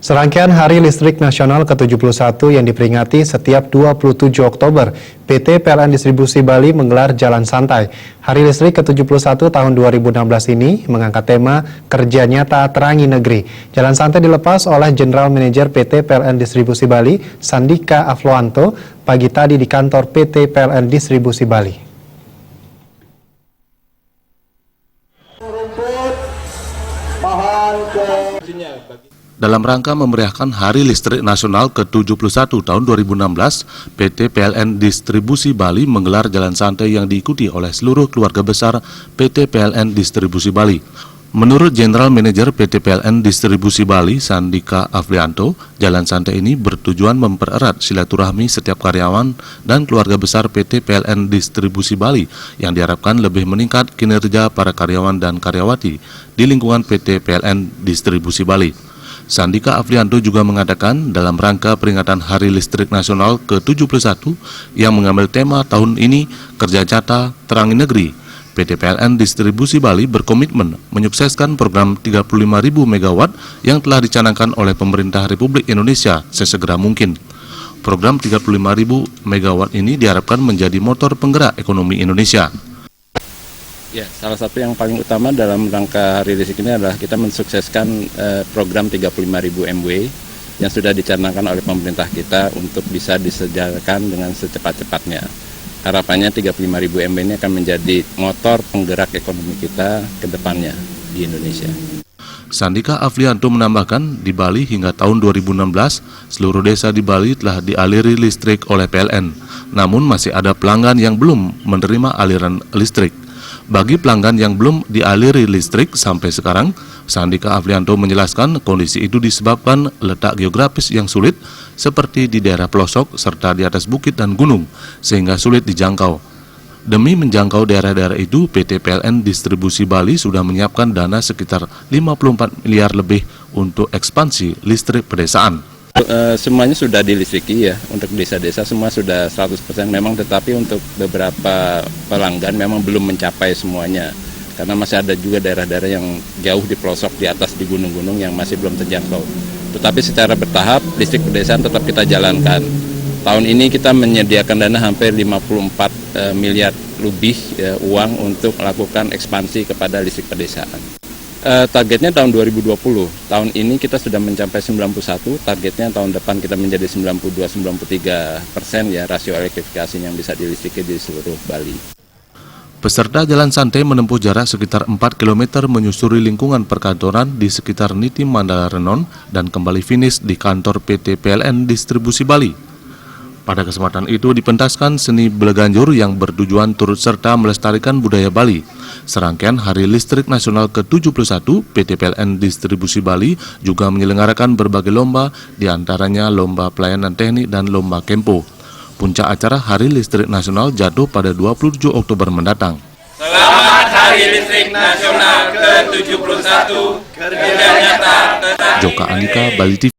Serangkaian Hari Listrik Nasional ke-71 yang diperingati setiap 27 Oktober, PT PLN Distribusi Bali menggelar Jalan Santai. Hari Listrik ke-71 tahun 2016 ini mengangkat tema Kerja Nyata Terangi Negeri. Jalan Santai dilepas oleh General Manager PT PLN Distribusi Bali, Sandika Afloanto, pagi tadi di kantor PT PLN Distribusi Bali. Dalam rangka memeriahkan Hari Listrik Nasional ke-71 tahun 2016, PT PLN Distribusi Bali menggelar jalan santai yang diikuti oleh seluruh keluarga besar PT PLN Distribusi Bali. Menurut General Manager PT PLN Distribusi Bali, Sandika Aflianto, jalan santai ini bertujuan mempererat silaturahmi setiap karyawan dan keluarga besar PT PLN Distribusi Bali yang diharapkan lebih meningkat kinerja para karyawan dan karyawati di lingkungan PT PLN Distribusi Bali. Sandika Aflianto juga mengatakan dalam rangka peringatan Hari Listrik Nasional ke-71 yang mengambil tema tahun ini Kerja Nyata Terangi Negeri, PT PLN Distribusi Bali berkomitmen menyukseskan program 35.000 MW yang telah dicanangkan oleh pemerintah Republik Indonesia sesegera mungkin. Program 35.000 MW ini diharapkan menjadi motor penggerak ekonomi Indonesia. Ya, salah satu yang paling utama dalam rangka Hari Listrik ini adalah kita mensukseskan program 35.000 MW yang sudah dicanangkan oleh pemerintah kita untuk bisa disediakan dengan secepat-cepatnya. Harapannya 35.000 MW ini akan menjadi motor penggerak ekonomi kita ke depannya di Indonesia. Sandika Aflianto menambahkan, di Bali hingga tahun 2016, seluruh desa di Bali telah dialiri listrik oleh PLN. Namun masih ada pelanggan yang belum menerima aliran listrik. Bagi pelanggan yang belum dialiri listrik sampai sekarang, Sandika Aflianto menjelaskan kondisi itu disebabkan letak geografis yang sulit seperti di daerah pelosok serta di atas bukit dan gunung, sehingga sulit dijangkau. Demi menjangkau daerah-daerah itu, PT PLN Distribusi Bali sudah menyiapkan dana sekitar 54 miliar lebih untuk ekspansi listrik pedesaan. Semuanya sudah dilistriki ya, untuk desa-desa semua sudah 100% memang, tetapi untuk beberapa pelanggan memang belum mencapai semuanya. Karena masih ada juga daerah-daerah yang jauh di pelosok, di atas, di gunung-gunung yang masih belum terjangkau. Tetapi secara bertahap, listrik pedesaan tetap kita jalankan. Tahun ini kita menyediakan dana hampir 54 miliar lebih uang untuk melakukan ekspansi kepada listrik pedesaan. Targetnya tahun 2020, tahun ini kita sudah mencapai 91, targetnya tahun depan kita menjadi 92-93% ya rasio elektrifikasi yang bisa dilistriki di seluruh Bali. Peserta jalan santai menempuh jarak sekitar 4 km menyusuri lingkungan perkantoran di sekitar Niti Mandala Renon dan kembali finish di kantor PT PLN Distribusi Bali. Pada kesempatan itu dipentaskan seni beleganjur yang bertujuan turut serta melestarikan budaya Bali. Serangkaian Hari Listrik Nasional ke-71, PT PLN Distribusi Bali juga menyelenggarakan berbagai lomba, diantaranya lomba pelayanan teknik dan lomba kempo. Puncak acara Hari Listrik Nasional jatuh pada 27 Oktober mendatang. Selamat Hari Listrik Nasional ke-71, kerja nyata. Joka Andika, Bali TV.